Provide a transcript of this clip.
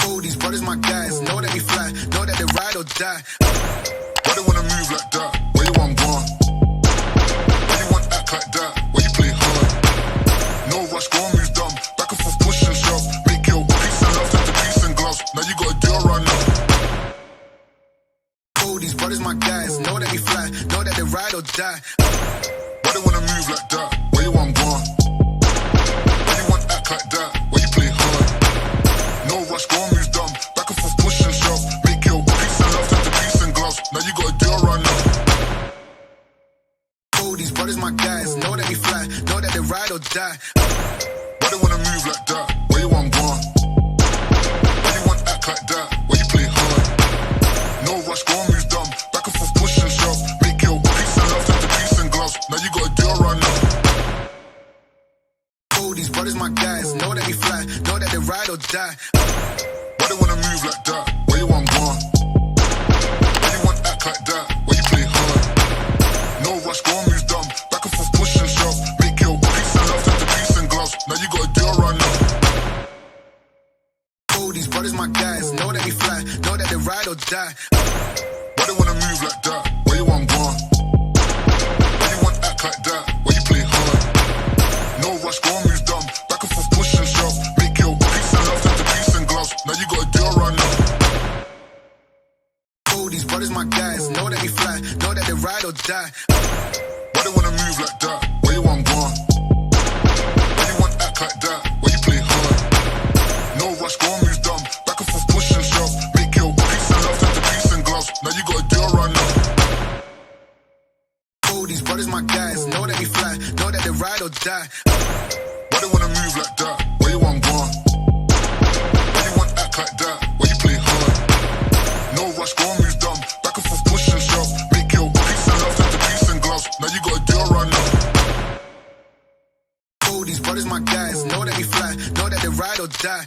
All these brothers my guys, know that they fly, know that they ride or die. Why they wanna move like that? Where you want gone? Why you want act like that? Why you play hard? No rush, go and move dumb. Back and forth, push and shove. Make your peace and love turn to peace and gloves. Now you gotta do it right now. All these brothers my guys, know that they fly, know that they ride or die. Why they wanna move like that? Where you want gone? Why you want act like that? Why you play hard? No rush, go and move dumb. Back and forth, push and shove. Make your peace and love turn to peace and gloves. Now you gotta do it right now. All these brothers my guys, know that they fly, know that they ride or die. Why they wanna move like that? Where you want gone? Why you want act like that? Why you play hard? No rush, go and move dumb. Back and forth, push and shove. Make your peace and love turn to peace and gloves. Now you gotta do it right now. All these brothers my guys, know that they fly, know that they ride or die. Why they wanna move like that? Where you want gone? Why you want act like that? Why you play hard? No rush, go and move dumb. Back and forth, push and shove. Make your peace and love turn to peace and gloves. Now you gotta do it right now. All these brothers my guys, know that they fly, know that they ride or die. Why they wanna move like that? Where you want gone? Why you want act like that? Why you play hard? No rush, go and move dumb. Back and forth, push and shove. Make your peace and love turn to peace and gloves. Now you gotta do it right now. All these brothers my guys, know that they fly, know that they ride or die. Why they wanna move like that? Where you want gone? Why you want act like that? Why you play hard? No rush, go and move dumb. Back and forth, push and shove. Make your peace and love turn to peace and gloves. Now you gotta do it right now. All these brothers my guys, know that they fly, know that they ride or die. Why they wanna move like that? Where you want gone? Why you want act like that? Why you play hard? No rush, go and move dumb. Back and forth, push and shove. Make your peace and love turn to peace and gloves. Now you gotta do it right now. All these brothers my guys, know that they fly, know that they ride or die.